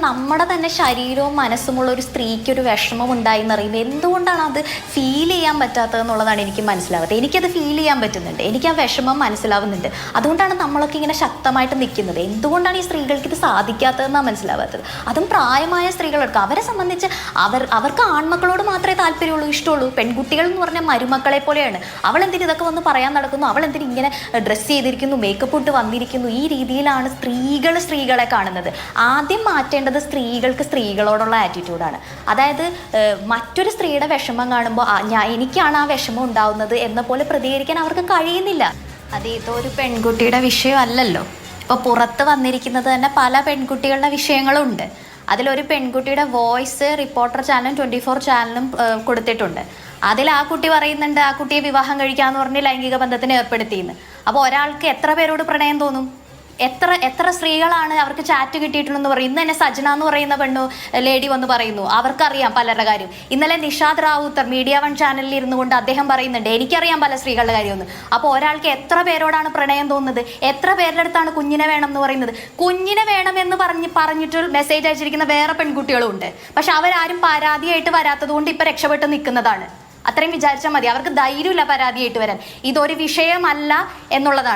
നമ്മുടെ തന്നെ ശരീരവും മനസ്സുമുള്ള ഒരു സ്ത്രീക്ക് ഒരു വിഷമം ഉണ്ടായി എന്നറിയുമ്പോൾ എന്തുകൊണ്ടാണ് അത് ഫീൽ ചെയ്യാൻ പറ്റാത്തതെന്നുള്ളതാണ് എനിക്ക് മനസ്സിലാവാത്തത്. എനിക്കത് ഫീൽ ചെയ്യാൻ പറ്റുന്നുണ്ട്, എനിക്ക് ആ വിഷമം മനസ്സിലാവുന്നുണ്ട്. അതുകൊണ്ടാണ് നമ്മളൊക്കെ ഇങ്ങനെ ശക്തമായിട്ട് നിൽക്കുന്നത്. എന്തുകൊണ്ടാണ് ഈ സ്ത്രീകൾക്ക് ഇത് സാധിക്കാത്തതെന്നാണ് മനസ്സിലാവാത്തത്. അതും പ്രായമായ സ്ത്രീകൾക്ക് അവരെ സംബന്ധിച്ച് അവർക്ക് ആൺമക്കളോട് മാത്രമേ താല്പര്യമുള്ളൂ, ഇഷ്ടമുള്ളൂ. പെൺകുട്ടികൾ എന്ന് പറഞ്ഞാൽ മരുമക്കളെ പോലെയാണ്. അവൾ എന്തിന് ഇതൊക്കെ വന്ന് പറയാൻ നടക്കുന്നു, അവൾ എന്തിന് ഇങ്ങനെ ഡ്രസ്സ് ചെയ്തിരിക്കുന്നു, മേക്കപ്പ് ഇട്ട് വന്നിരിക്കുന്നു. ഈ രീതിയിലാണ് സ്ത്രീകളെ കാണുന്നത്. ആദ്യം മാറ്റേണ്ടത് സ്ത്രീകൾക്ക് സ്ത്രീകളോടുള്ള ആറ്റിറ്റ്യൂഡാണ്. അതായത് മറ്റൊരു സ്ത്രീയുടെ വിഷമം കാണുമ്പോൾ എനിക്കാണ് ആ വിഷമം ഉണ്ടാവുന്നത് എന്ന പോലെ പ്രതികരിക്കാൻ അവർക്ക് കഴിയുന്നില്ല. അത് ഇതൊരു പെൺകുട്ടിയുടെ വിഷയമല്ലല്ലോ. ഇപ്പോൾ പുറത്ത് വന്നിരിക്കുന്നത് തന്നെ പല പെൺകുട്ടികളുടെ വിഷയങ്ങളുണ്ട്. അതിലൊരു പെൺകുട്ടിയുടെ വോയിസ് റിപ്പോർട്ടർ ചാനലും 24 ചാനലും കൊടുത്തിട്ടുണ്ട്. അതിൽ ആ കുട്ടി പറയുന്നുണ്ട് ആ കുട്ടിയെ വിവാഹം കഴിക്കാമെന്ന് പറഞ്ഞ് ലൈംഗിക ബന്ധത്തിന് ഏർപ്പെടുത്തിയെന്ന്. അപ്പോൾ ഒരാൾക്ക് എത്ര പേരോട് പ്രണയം തോന്നും? എത്ര സ്ത്രീകളാണ് അവർക്ക് ചാറ്റ് കിട്ടിയിട്ടുള്ളതെന്ന് പറയും. ഇന്ന് തന്നെ സജന എന്ന് പറയുന്ന ലേഡി വന്ന് പറയുന്നു, അവർക്കറിയാം പലരുടെ കാര്യം. ഇന്നലെ നിഷാദ് റാവുത്തർ മീഡിയ 1 ചാനലിൽ ഇരുന്നു കൊണ്ട് അദ്ദേഹം പറയുന്നുണ്ട് എനിക്കറിയാം പല സ്ത്രീകളുടെ കാര്യമൊന്നും. അപ്പോൾ ഒരാൾക്ക് എത്ര പേരോടാണ് പ്രണയം തോന്നുന്നത്? എത്ര പേരുടെ അടുത്താണ് കുഞ്ഞിനെ വേണം എന്ന് പറയുന്നത്? കുഞ്ഞിനെ വേണം എന്ന് പറഞ്ഞിട്ട് മെസ്സേജ് അയച്ചിരിക്കുന്ന വേറെ പെൺകുട്ടികളും ഉണ്ട്. പക്ഷെ അവരാരും പരാതിയായിട്ട് വരാത്തത് കൊണ്ട് ഇപ്പം രക്ഷപ്പെട്ട് നിൽക്കുന്നതാണ്. അത്രയും വിചാരിച്ചാൽ മതി. അവർക്ക് ധൈര്യമില്ല പരാതിയായിട്ട് വരാൻ. ഇതൊരു വിഷയമല്ല എന്നുള്ളതാണ്.